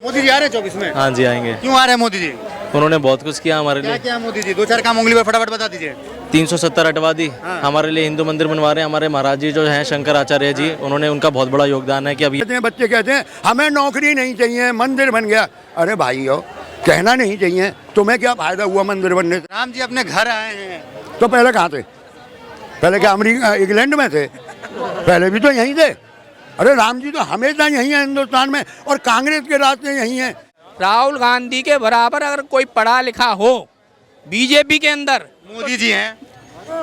मोदी जी आ रहे हैं 24 में? हाँ जी आएंगे। क्यों आ रहे हैं मोदी जी? उन्होंने बहुत कुछ किया हमारे क्या लिए। क्या मोदी जी? दो चार काम उंगली पर फटाफट बता दीजिए। 370 हटवा दी। हाँ। हमारे लिए हिंदू मंदिर बनवा रहे हैं। हमारे महाराज जी जो हैं शंकराचार्य जी, उन्होंने उनका बहुत बड़ा योगदान है कि अभी कहते हैं बच्चे कहते हैं हमें नौकरी नहीं चाहिए, मंदिर बन गया। अरे भाइयों, कहना नहीं चाहिए, तुम्हें क्या फायदा हुआ मंदिर बनने से? राम जी अपने घर आए हैं। तो पहले कहाँ थे? पहले क्या अमेरिका इंग्लैंड में थे? पहले भी तो यहीं थे। अरे राम जी तो हमेशा यहीं है हिंदुस्तान में, और कांग्रेस के रास्ते यहीं है। राहुल गांधी के बराबर अगर कोई पढ़ा लिखा हो बीजेपी के अंदर, मोदी जी हैं।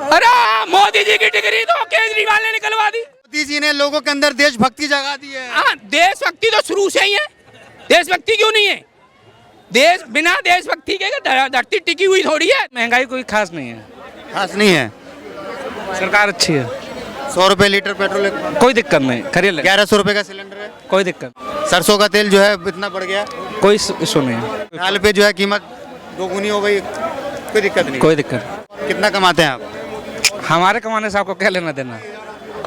अरे मोदी जी की डिग्री तो केजरीवाल ने निकलवा दी। मोदी जी ने लोगों के अंदर देशभक्ति जगा दी है। हाँ, देशभक्ति तो शुरू से ही है। देशभक्ति क्यों नहीं है? देश बिना देशभक्ति के धरती टिकी हुई थोड़ी है। महंगाई कोई खास नहीं है, खास नहीं है। सरकार अच्छी है, 100 रुपए लीटर पेट्रोल, कोई दिक्कत नहीं, खरीद ले, 1100 रुपए का सिलेंडर है। कोई दिक्कत, सरसों का तेल जो है इतना बढ़ गया। कोई इशू नहीं है, दाल पे जो है कीमत दोगुनी हो गई। कोई दिक्कत नहीं। कोई दिक्कत। कितना कमाते हैं आप? हमारे कमाने से आपको क्या लेना देना?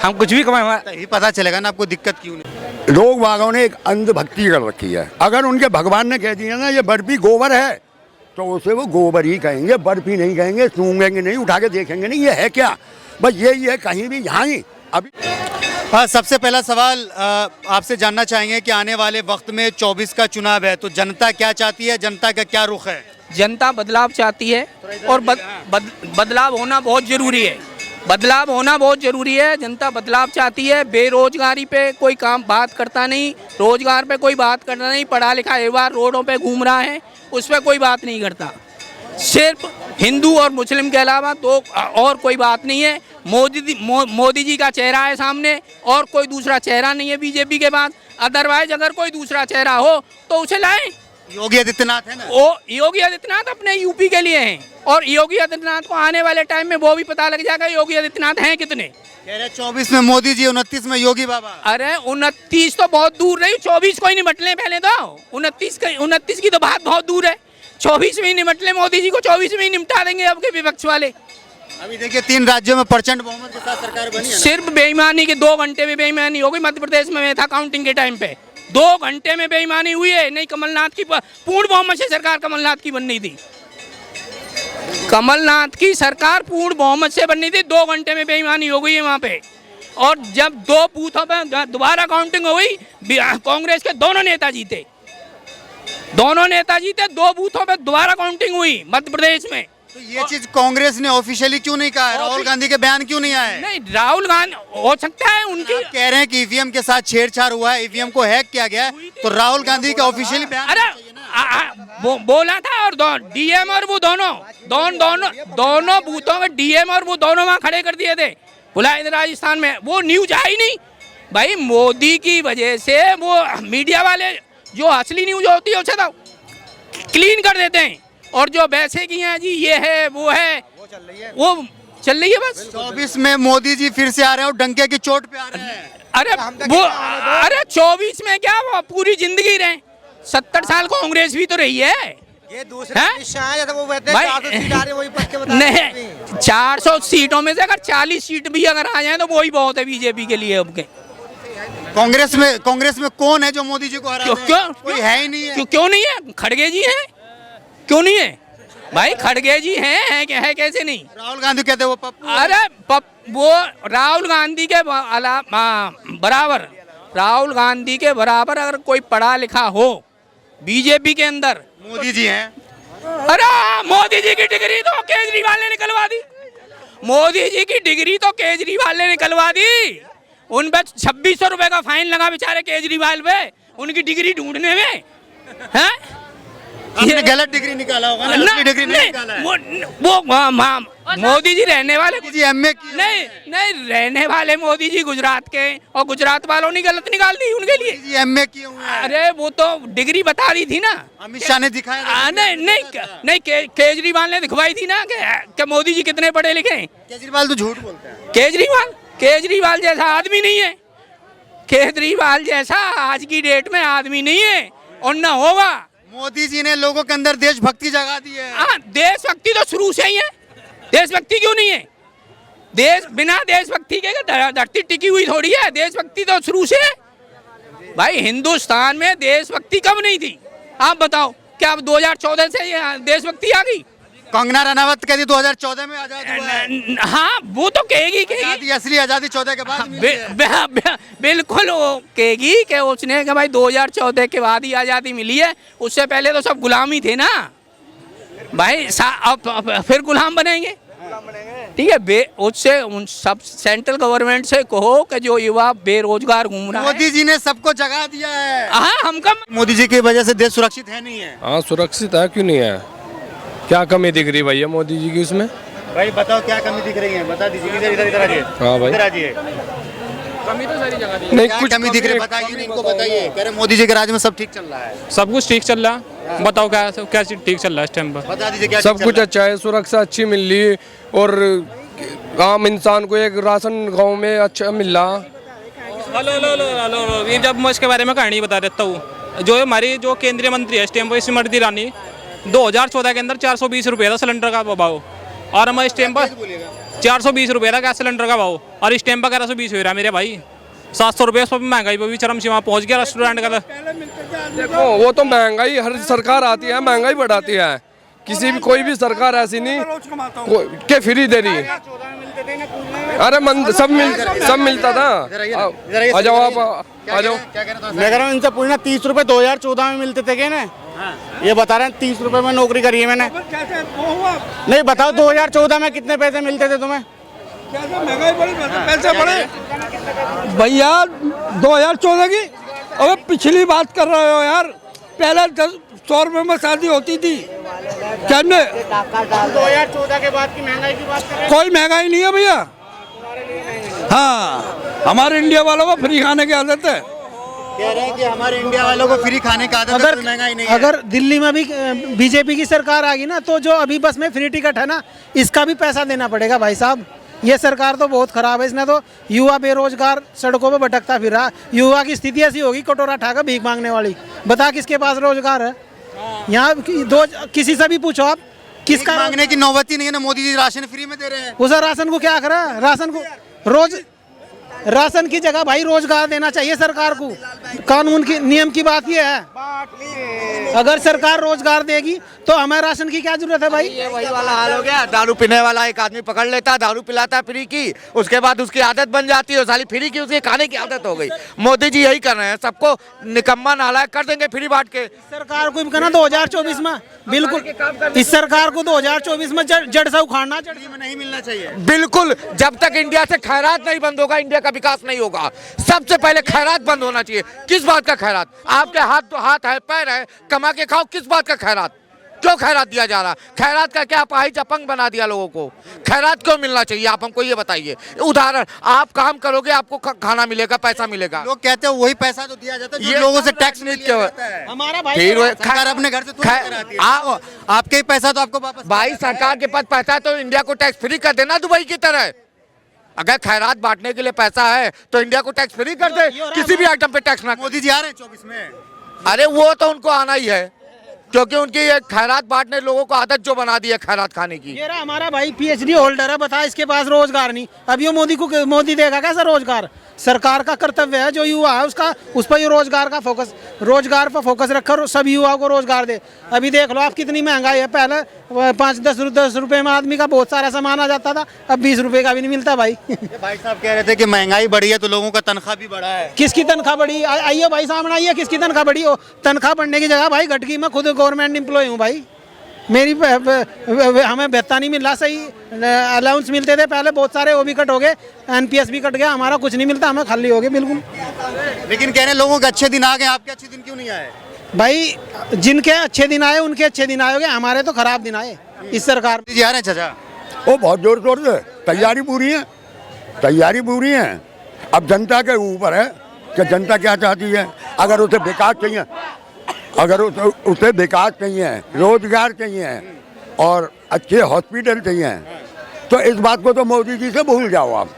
हम कुछ भी कमाए, यही पता चलेगा ना आपको दिक्कत क्यों नहीं। लोग बागों ने एक अंधभक्ति कर रखी है। अगर उनके भगवान ने कह दिया ना ये बर्फी गोबर है, तो उसे वो गोबर ही कहेंगे, बर्फी नहीं कहेंगे, सूंघेंगे नहीं, उठा के देखेंगे नहीं ये है क्या। बस यही है, कहीं भी यहाँ ही। अभी सबसे पहला सवाल आपसे जानना चाहेंगे कि आने वाले वक्त में 24 का चुनाव है, तो जनता क्या चाहती है? जनता का क्या रुख है? जनता बदलाव चाहती है और बदलाव होना बहुत जरूरी है। बदलाव होना बहुत जरूरी है। जनता बदलाव चाहती है। बेरोजगारी पे कोई काम बात करता नहीं, रोजगार पे कोई बात करता नहीं, पढ़ा लिखा युवा रोडों पे घूम रहा है, उस पर कोई बात नहीं करता। सिर्फ हिंदू और मुस्लिम के अलावा तो और कोई बात नहीं है। मोदी जी का चेहरा है सामने, और कोई दूसरा चेहरा नहीं है बीजेपी के पास। अदरवाइज अगर कोई दूसरा चेहरा हो तो उसे लाएं। योगी आदित्यनाथ है ना? वो योगी आदित्यनाथ अपने यूपी के लिए हैं, और योगी आदित्यनाथ को आने वाले टाइम में वो भी पता लग जाएगा योगी आदित्यनाथ हैं कितने। कह रहे 24 में मोदी जी, 29 में योगी बाबा। अरे 29 तो बहुत दूर रही, 24 को ही निपट लें पहले तो। 29 की तो बात बहुत दूर है। 24 में ही निपट लें मोदी जी को, 24 में ही निपटा देंगे अब के विपक्ष वाले। अभी देखिए 3 राज्यों में प्रचंड बहुमत के साथ सरकार बनी है ना? सिर्फ बेईमानी के 2 घंटे में बेईमानी हो गई। मध्य प्रदेश में मैं था काउंटिंग के टाइम पे, 2 घंटे में बेईमानी हुई है। नहीं, कमलनाथ की पूर्ण बहुमत से सरकार कमलनाथ की बननी थी। कमलनाथ की सरकार पूर्ण बहुमत से बननी थी, 2 घंटे में बेईमानी हो गई है वहाँ पे। और जब 2 बूथों पे दोबारा काउंटिंग हो गई, कांग्रेस के दोनों नेता जीते। 2 बूथों पे दोबारा काउंटिंग हुई मध्य प्रदेश में। तो ये चीज कांग्रेस ने ऑफिशियली क्यों नहीं कहा है? राहुल गांधी के बयान क्यों नहीं आए? नहीं, राहुल गांधी हो सकता है उनकी आप कह रहे हैं कि ईवीएम के साथ छेड़छाड़ हुआ है, ईवीएम को हैक किया गया है, तो राहुल गांधी का ऑफिशियली बयान अरे बोला था। और डीएम और वो दोनों बूथों में डीएम और वो दोनों वहाँ खड़े कर दिए थे। बुलाए थे राजस्थान में, वो न्यूज आई नहीं भाई। मोदी की वजह से वो मीडिया वाले जो असली न्यूज होती है उसे तो क्लीन कर देते हैं, और जो वैसे की हैं जी ये है वो है, वो चल रही है बस। 24 में मोदी जी फिर से आ रहे हैं और डंके की चोट पे आ रहे हैं। अरे 24 में क्या, वो पूरी जिंदगी रहे। 70 साल कांग्रेस भी तो रही है। ये दूसरे वो कहते हैं 400 सीट आ रही है, वही पक्के बता नहीं, 400 सीटों में से अगर 40 सीट भी अगर आ जाए तो वही बहुत है बीजेपी के लिए। अब के कांग्रेस में कौन है जो मोदी जी को हरा दे? कोई है ही नहीं है। क्यों नहीं है? खड़गे जी हैं, क्यों नहीं है भाई? खड़गे जी हैं, है कैसे नहीं? राहुल गांधी कहते हैं वो पप्पू। अरे वो राहुल गांधी के बराबर, राहुल गांधी के बराबर अगर कोई पढ़ा लिखा हो बीजेपी के अंदर, मोदी जी हैं। अरे मोदी जी की डिग्री तो केजरीवाल ने निकलवा दी। मोदी जी की डिग्री तो केजरीवाल ने निकलवा दी। उन पे 2600 रुपए का फाइन लगा बेचारे केजरीवाल पे, उनकी डिग्री ढूंढने में। हैं? आपने गलत डिग्री निकाला होगा ना? असली डिग्री नहीं निकाला है। वो मोदी जी रहने वाले जी एमए की नहीं रहने वाले मोदी जी गुजरात के, और गुजरात वालों ने गलत निकाल दी उनके लिए। जी एमए किए हुए हैं। अरे वो तो डिग्री बता दी थी ना, अमित शाह ने दिखाया। नहीं केजरीवाल ने दिखवाई थी ना कि मोदी जी कितने पढ़े लिखे हैं। केजरीवाल तो झूठ बोलते हैं। केजरीवाल जैसा आदमी नहीं है। केजरीवाल जैसा आज की डेट में आदमी नहीं है, और न होगा। मोदी जी ने लोगों के अंदर देशभक्ति जगा दी है। हाँ, देशभक्ति तो शुरू से ही है। देशभक्ति क्यों नहीं है? बिना देशभक्ति के धरती टिकी हुई थोड़ी है। देशभक्ति तो शुरू से है। भाई हिंदुस्तान में देशभक्ति कब नहीं थी? आप बताओ, क्या अब 2014 से ये देशभक्ति आ गई? कंगना रनावत कहती 2014 में आजाद हुआ है। हाँ, वो तो कहेगी आजादी, असली आजादी 14 के बाद मिली है। बिल्कुल वो कहेगी कि उसने कि भाई 2014 के बाद ही आज़ादी मिली है, उससे पहले तो सब गुलामी थे ना भाई। अब फिर गुलाम बनेंगे, ठीक है। उससे उन सब सेंट्रल गवर्नमेंट से कहो कि जो युवा बेरोजगार घूम रहा है। मोदी जी ने सबको जगा दिया है। हाँ, हम कम मोदी जी की वजह से देश सुरक्षित है नहीं है? हाँ सुरक्षित है, क्यों नहीं है? क्या कमी दिख रही भैया मोदी जी की उसमें? भाई बताओ क्या कमी दिख रही है, बता दीजिए। इधर इधर इधर आइए। हाँ भाई, इधर आइए। कमी तो सारी जगह नहीं क्या कुछ कमी दिख रही है बताइए, इनको बताइए। कह रहे मोदी जी के राज में सब ठीक चल रहा है। सब कुछ ठीक चल रहा है, बताओ क्या चीज ठीक चल रहा है इस टाइम पर? बता दीजिए क्या सब ठीक कुछ चल अच्छा है, सुरक्षा अच्छी मिल रही और आम इंसान को एक राशन गांव में अच्छा मिल रहा। हेलो हेलो हेलो हेलो, ये जब मैं इसके बारे में कहानी बता देता हूँ। जो हमारी जो केंद्रीय मंत्री है इस टाइम पर स्मृति ईरानी, 2014 के अंदर 420 रुपये था सिलेंडर का भाव, और हम इस टाइम पर 420 रुपये था गैस सिलेंडर का भाव, और इस टाइम पर 1120 हो रहा है मेरे भाई। 700 रुपये उस पर महंगाई पर भी चरम सीमा पहुँच गया रेस्टोरेंट का। देखो वो तो महंगाई, हर सरकार आती है महंगाई बढ़ाती है, किसी भी कोई भी सरकार ऐसी नहीं के फ्री दे रही है। अरे सब मिलता था। आ जाओ आप, आ जाओ। मैं कह रहा हूँ इनसे पूछना 30 रुपए 2014 में मिलते थे क्या ना? ये बता रहे हैं 30 रुपए में नौकरी करी है मैंने। नहीं बताओ 2014 में कितने पैसे मिलते थे तुम्हें? पैसे बढ़े भैया 2014 की। अबे पिछली बात कर रहे हो यार, पहले 100 रुपए में शादी होती थी। क्या 2014 के बाद की महंगाई की बात कर रहे हैं? कोई महंगाई नहीं है भैया। हाँ, हमारे इंडिया वालों को फ्री खाने की आदत है। कह रहे हैं कि हमारे इंडिया वालों को फ्री खाने का आदत है, महंगाई नहीं है। अगर दिल्ली में भी बीजेपी की सरकार आ गई ना, तो जो अभी बस में फ्री टिकट है ना, इसका भी पैसा देना पड़ेगा भाई साहब। ये सरकार तो बहुत खराब है, इसने तो युवा बेरोजगार सड़कों पे भटकता फिर रहा। युवा की स्थिति ऐसी होगी, कटोरा ठाकर भीख मांगने वाली। बता किसके पास रोजगार है? यहाँ किसी से भी पूछो आप, किसका मांगने की नौबत ही नहीं है ना। मोदी जी राशन फ्री में दे रहे हैं। उस राशन को क्या करा? राशन को राशन की जगह भाई रोजगार देना चाहिए सरकार को। कानून की नियम की बात ये है, अगर सरकार रोजगार देगी तो हमें राशन की क्या जरूरत है भाई? ये वही वाला हाल हो गया। दारू पीने वाला एक आदमी पकड़ लेता, दारू पिलाता है फ्री की, उसके बाद उसकी आदत बन जाती है, साली फ्री की उसके खाने की आदत हो गई। मोदी जी यही कर रहे हैं, सबको निकम्मा नालायक कर देंगे फ्री बांट के। सरकार को भी कहना 2024 में बिल्कुल, इस सरकार को 2024 में जड़ से उखाड़ना, जड़ में नहीं मिलना चाहिए। बिल्कुल, जब तक इंडिया से खैरात नहीं बंद होगा इंडिया का विकास नहीं होगा। सबसे पहले खैरात बंद होना चाहिए। किस बात का खैरात? आपके हाथ तो हाथ है, पैर है, कमा के खाओ। किस बात का खैरात? क्यों खैरात दिया जा रहा? खैरात का क्या अपाहिज अपंग बना दिया लोगों को? खैरात क्यों मिलना चाहिए? आप हमको ये बताइए। उदाहरण, आप काम करोगे आपको खाना मिलेगा, पैसा मिलेगा। लोग कहते हैं वही पैसा तो दिया जाता है जो लोगों से टैक्स नहीं दिया जाता है। हमारा भाई सरकार अपने घर से तो कराती है। आपके ही पैसा तो आपको वापस। भाई सरकार के पास पैसा है तो इंडिया को टैक्स फ्री कर देना दुबई की तरह। अगर खैरात बांटने के लिए पैसा है तो इंडिया को टैक्स फ्री कर दे, किसी भी आइटम पे टैक्स ना। मोदी जी आ रहे हैं 24 में। अरे वो तो उनको आना ही है, क्योंकि उनकी ये खैरात बांटने लोगों को आदत जो बना दी है खैरात खाने की। ये रहा हमारा भाई PhD होल्डर है, बता इसके पास रोजगार नहीं। अब ये मोदी देगा कैसा रोजगार? सरकार का कर्तव्य है, जो युवा है उसका, उस पर ये रोजगार पर फोकस रखकर सभी युवाओं को रोजगार दे। अभी देख लो आप कितनी महंगाई है। पहले 5-10 रुपए में आदमी का बहुत सारा सामान आ जाता था, अब 20 रुपए का भी नहीं मिलता भाई। भाई साहब कह रहे थे कि महंगाई बढ़ी है तो लोगों का तनख्वाह भी बढ़ा है। किसकी तनख्वाह बढ़ी? आइए भाई सामने आइए, किसकी तनख्वाह बढ़ी हो? तनख्वाह बढ़ने की जगह भाई घट गई। मैं खुद गवर्नमेंट एम्प्लॉय हूँ भाई, मेरी हमें भत्ता नहीं मिल रहा सही। अलाउंस मिलते थे पहले बहुत सारे, वो भी कट हो गए, NPS भी कट गया, हमारा कुछ नहीं मिलता, हमें खाली हो गए बिल्कुल। लेकिन कह रहे लोगों के अच्छे दिन आ गए, आपके अच्छे दिन क्यों नहीं आए? भाई जिनके अच्छे दिन आए उनके अच्छे दिन आए, हमारे तो खराब दिन आए इस सरकार। जी आ रहे हैं चाचा? वो बहुत जोर शोर से तैयारी पूरी है। अब जनता के ऊपर है कि जनता क्या चाहती है। अगर उसे विकास चाहिए, उसे विकास चाहिए, रोजगार चाहिए और अच्छे हॉस्पिटल चाहिए, तो इस बात को तो मोदी जी से भूल जाओ आप।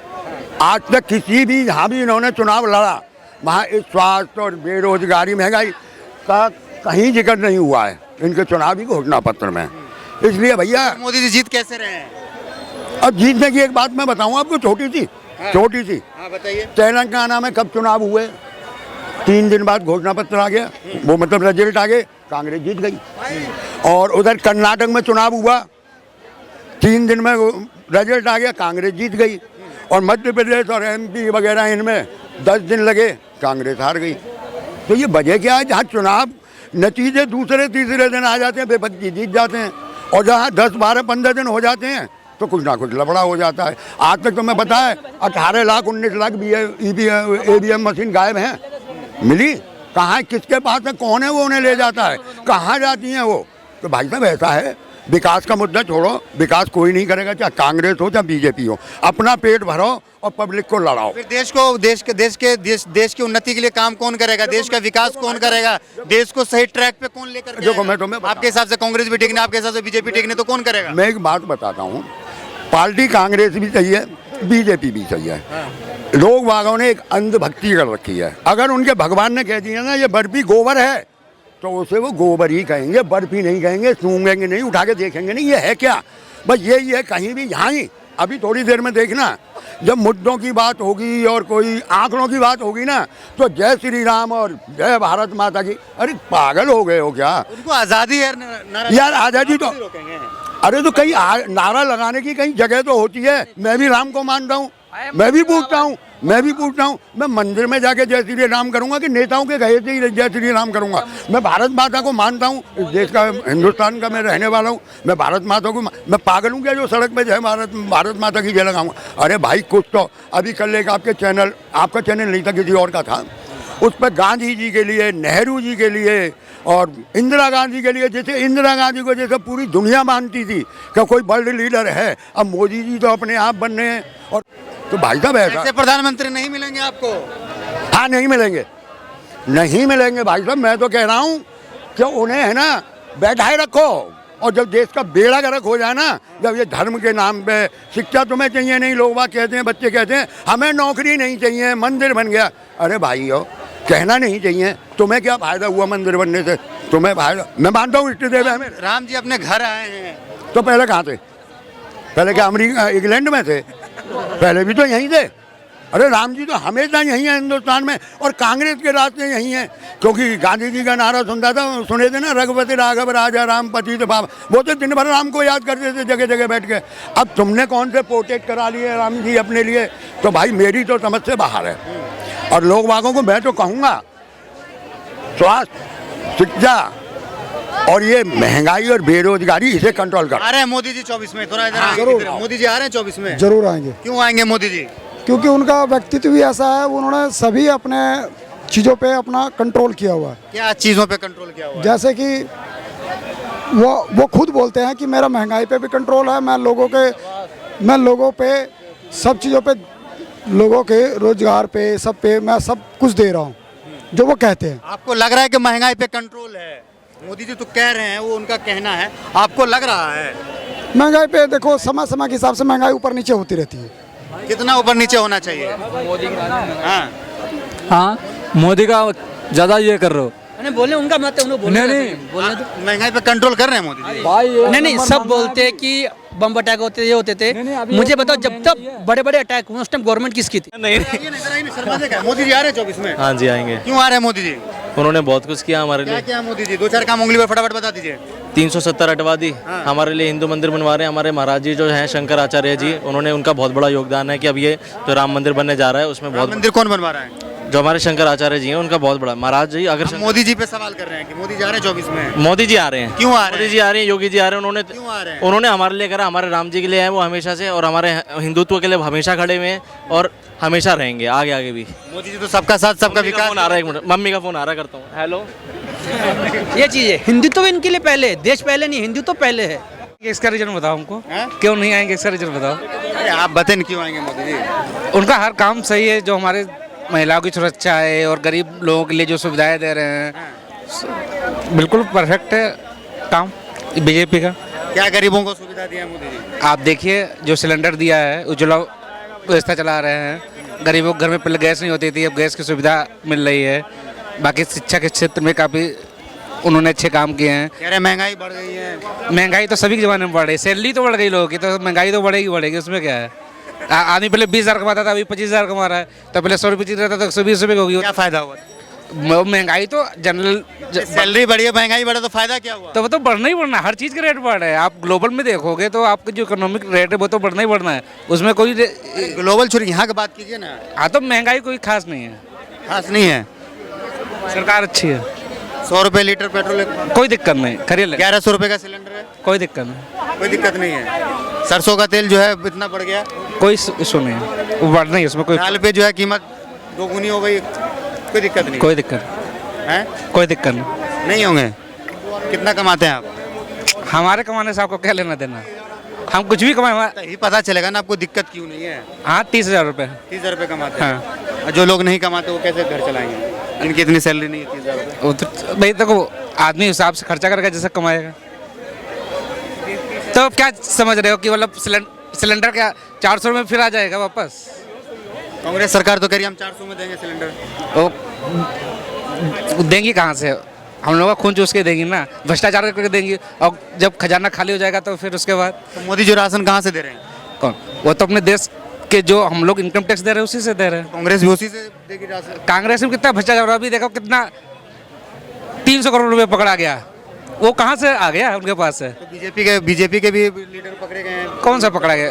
आज तक किसी भी जहाँ भी इन्होंने चुनाव लड़ा, वहाँ इस स्वास्थ्य और बेरोजगारी महंगाई का कहीं जिक्र नहीं हुआ है इनके चुनावी घोषणा पत्र में। इसलिए भैया मोदी जी जीत कैसे रहे हैं? अब जीतने की एक बात मैं बताऊँ आपको, छोटी सी। बताइए। तेलंगाना में कब चुनाव हुए? 3 दिन बाद घोषणा पत्र आ गया, वो मतलब रिजल्ट आ गए, कांग्रेस जीत गई। और उधर कर्नाटक में चुनाव हुआ, 3 दिन में रिजल्ट आ गया, कांग्रेस जीत गई। और मध्य प्रदेश और MP वगैरह इनमें 10 दिन लगे, कांग्रेस हार गई। तो ये वजह क्या है, जहाँ चुनाव नतीजे दूसरे तीसरे दिन आ जाते हैं, बेपत्ती जीत जाते हैं, और जहाँ 10, 12, 15 दिन हो जाते हैं तो कुछ ना कुछ लफड़ा हो जाता है। आज तक तो मैं पता है 18 लाख 19 लाख EVM मशीन गायब हैं, मिली कहाँ है, किसके पास है, कौन है वो उन्हें ले जाता है, कहाँ जाती हैं वो। तो भाई साहब ऐसा है, विकास का मुद्दा छोड़ो, विकास कोई नहीं करेगा, चाहे कांग्रेस हो चाहे BJP हो। अपना पेट भरो और पब्लिक को लड़ाओ। फिर देश की उन्नति के लिए काम कौन करेगा, देश का विकास कौन करेगा, देश को सही ट्रैक पे कौन लेकर के देखो, मैं आएगा? तुम्हें आपके हिसाब से कांग्रेस भी ठीक नहीं, आपके हिसाब से BJP ठीक नहीं, तो कौन करेगा? मैं एक बात बताता हूँ, पार्टी कांग्रेस भी सही है, BJP भी सही है। लोग वागों ने एक अंधभक्ति कर रखी है। अगर उनके भगवान ने कह दिया ना ये बर्फी गोबर है, तो उसे वो गोबर ही कहेंगे, बर्फी नहीं कहेंगे, सूंघेंगे नहीं, उठा के देखेंगे नहीं ये है क्या। बस यही है, कहीं भी यहाँ ही अभी थोड़ी देर में देखना, जब मुद्दों की बात होगी और कोई आंकड़ों की बात होगी ना, तो जय श्री राम और जय भारत माता की। अरे पागल हो गए हो क्या? उनको आज़ादी है यार, आज़ादी तो अरे तो कहीं नारा लगाने की कहीं जगह तो होती है। मैं भी राम को मानता हूँ, मैं भी पूछता हूँ, मैं मंदिर में जाके जय श्री राम करूंगा कि नेताओं के कहे से ही जय श्री राम करूंगा? मैं भारत माता को मानता हूँ, इस देश का, हिंदुस्तान का मैं रहने वाला हूँ, मैं भारत माता को, मैं पागल हूँ क्या जो सड़क पे जय भारत माता की जय लगाऊंगा? अरे भाई कुछ तो अभी कल एक आपका चैनल नहीं था, किसी और का था, उस पर गांधी जी के लिए, नेहरू जी के लिए और इंदिरा गांधी के लिए, जैसे इंदिरा गांधी को जैसे पूरी दुनिया मानती थी कि कोई वर्ल्ड लीडर है, अब मोदी जी तो अपने आप बन रहे हैं। और तो भाई साहब ऐसे प्रधानमंत्री नहीं मिलेंगे आपको? हाँ, नहीं मिलेंगे भाई साहब। मैं तो कह रहा हूँ कि उन्हें है ना बैठाए रखो, और जब देश का बेड़ा गर्क हो जाए ना, जब ये धर्म के नाम पे शिक्षा तुम्हें चाहिए नहीं, लोग बात कहते हैं, बच्चे कहते हैं हमें नौकरी नहीं चाहिए, मंदिर बन गया। अरे भाई हो, कहना नहीं चाहिए, तुम्हें क्या फायदा हुआ मंदिर बनने से? तुम्हें फायदा, मैं मानता हूँ इष्ट देव है हमें। राम जी अपने घर आए हैं, तो पहले कहाँ थे? पहले क्या अमेरिका इंग्लैंड में थे? पहले भी तो यहीं थे। अरे राम जी तो हमेशा यहीं है हिंदुस्तान में, और कांग्रेस के रास्ते यहीं हैं, क्योंकि गांधी जी का नारा सुने थे ना, रघुपति राघव राजा राम पतित पावन। वो तो दिन भर राम को याद करते थे जगह जगह बैठ के। अब तुमने कौन से पोर्ट्रेट करा लिए राम जी अपने लिए? तो भाई मेरी तो समझ से बाहर है। और लोग वागों को मैं तो कहूँगा, स्वास्थ्य, शिक्षा और ये महंगाई और बेरोजगारी, इसे कंट्रोल कर। आ रहे हैं मोदी जी 24 में, थोड़ा इधर मोदी जी आ रहे हैं 24 में? जरूर आएंगे। क्यों आएंगे मोदी जी? क्योंकि उनका व्यक्तित्व भी ऐसा है, उन्होंने सभी अपने चीज़ों पे अपना कंट्रोल किया हुआ है। क्या चीज़ों पे कंट्रोल किया हुआ है? जैसे कि वो खुद बोलते हैं कि मेरा महंगाई पे भी कंट्रोल है, मैं लोगों पे सब चीज़ों पे, लोगों के रोजगार पे, सब पे मैं सब कुछ दे रहा हूँ जो वो कहते हैं। आपको लग रहा है कि महंगाई पे कंट्रोल है? मोदी जी तो कह रहे हैं, वो उनका कहना है, आपको लग रहा है? महंगाई पे देखो, समय समय के हिसाब से महंगाई ऊपर नीचे होती रहती है। कितना ऊपर नीचे होना चाहिए? हाँ, मोदी का ज़्यादा ये कर रहे हो। बोले उनका मत है, उन्होंने बोलने दो। महंगाई पे कंट्रोल कर रहे हैं मोदी जी? नहीं, सब बोलते हैं कि बम अटैक होते थे, ये होते थे। मुझे बताओ, जब तक बड़े बड़े अटैक हुए उस टाइम गवर्नमेंट किसकी थी? नहीं, मोदी जी आ रहे हैं 24 में? हाँ जी, आएंगे। क्यों आ रहे हैं मोदी जी? उन्होंने बहुत कुछ किया हमारे लिए। क्या मोदी जी? 2-4 काम उंगली पर फटाफट बता दीजिए। 370 हटवा दी, हमारे लिए हिंदू मंदिर बनवा रहे हैं। हमारे महाराज जी जो हैं शंकराचार्य जी, उन्होंने, उनका बहुत बड़ा योगदान है कि अब ये जो राम मंदिर बनने जा रहा है उसमें बहुत। मंदिर कौन बनवा रहा है? जो हमारे शंकराचार्य जी हैं, उनका बहुत बड़ा। महाराज जी अगर मोदी जी पे सवाल कर रहे हैं कि मोदी जा रहे हैं 24 में? मोदी जी आ रहे हैं। क्यों आ रहे हैं? मोदी जी आ रहे हैं, योगी जी आ रहे हैं। उन्होंने हमारे लिए करा, हमारे राम जी के लिए है वो हमेशा से, और हमारे हिंदुत्व के लिए हमेशा खड़े हुए हैं और हमेशा रहेंगे आगे भी। मोदी जी तो सबका साथ सबका विकास। फोन आ रहा है, एक मिनट, मम्मी का फोन आ रहा है, करता हूँ। हेलो, ये चीज़ है, हिंदुत्व इनके लिए पहले है, देश पहले नहीं, हिंदुत्व पहले है। इसका रीजन बताओ हमको, क्यों नहीं आएंगे? इसका रीजन बताओ। अरे आप बताएं क्यों आएंगे मोदी जी? उनका हर काम सही है, जो हमारे महिलाओं की सुरक्षा है और गरीब लोगों के लिए जो सुविधाएं दे रहे हैं, बिल्कुल परफेक्ट है काम बीजेपी का। क्या गरीबों को सुविधा दिया मोदी जी? आप देखिए, जो सिलेंडर दिया है, उज्ज्वला व्यवस्था चला रहे हैं, गरीबों के घर में पहले गैस नहीं होती थी, अब गैस की सुविधा मिल रही है। बाकी शिक्षा के क्षेत्र में काफ़ी उन्होंने अच्छे काम किए हैं। कह रहे महंगाई बढ़ गई है। महंगाई तो सभी के ज़माने में बढ़ रही है, सैलरी तो बढ़ गई लोगों की, तो महंगाई तो बढ़ेगी, उसमें क्या है? आदमी पहले 20,000 कमाता था, अभी 25,000 कमा रहा है, तो पहले 100 रुपये चीज रहता था, 120 रुपये हो गई। क्या फायदा हुआ? महंगाई तो जनरल सैलरी बढ़ी है, महंगाई बढ़ा तो फायदा क्या हुआ? तो वो तो बढ़ना ही बढ़ना है, हर चीज़ का रेट बढ़ रहा है। आप ग्लोबल में देखोगे तो आपका जो इकोनॉमिक रेट है वो तो बढ़ना ही बढ़ना है, उसमें कोई ग्लोबल छोड़िए, यहाँ की बात कीजिए ना। हाँ तो महंगाई कोई खास नहीं है, खास नहीं है। सरकार अच्छी है, 100 रुपये लीटर पेट्रोल, कोई दिक्कत नहीं, खरीद ले, 1100 रुपये का सिलेंडर है, कोई दिक्कत नहीं, कोई दिक्कत नहीं है। सरसों का तेल जो है इतना बढ़ गया, कोई इशू नहीं है, वो बढ़ना ही, उसमें कोई दाल पे जो है कीमत दोगुनी हो गई, कोई दिक्कत नहीं कोई दिक्कत है। कोई दिक्कत नहीं। नहीं होंगे? कितना कमाते हैं आप? हमारे कमाने से आपको क्या लेना देना, हम कुछ भी कमाए। यही पता चलेगा ना आपको दिक्कत क्यों नहीं है। हाँ 30,000 रुपये। 30,000 रुपये कमाते हैं। हाँ। और जो लोग नहीं कमाते वो कैसे घर चलाएंगे? इनकी इतनी सैलरी नहीं है 30,000 रुपये। वो तो भाई देखो, आदमी हिसाब से खर्चा करेगा जैसे कमाएगा। तो क्या समझ रहे हो कि मतलब सिलेंडर क्या 400 में फिर आ जाएगा वापस? कांग्रेस सरकार तो कह रही है हम 400 में देंगे सिलेंडर। वो देंगी कहाँ से? हम लोग का खून चूस के देंगी ना, भ्रष्टाचार करके देंगी, और जब खजाना खाली हो जाएगा तो फिर उसके बाद तो मोदी जो राशन कहाँ से दे रहे हैं? कौन? वो तो अपने देश के जो हम लोग इनकम टैक्स दे रहे हैं उसी से दे रहे हैं। कांग्रेस भी उसी से देगी राशन। कांग्रेस में कितना भ्रष्टाचार हो रहा है, अभी देखो कितना 300 करोड़ रुपए पकड़ा गया, वो कहाँ से आ गया उनके पास से? तो बीजेपी के भी लीडर पकड़े गए हैं। कौन सा पकड़ा गया?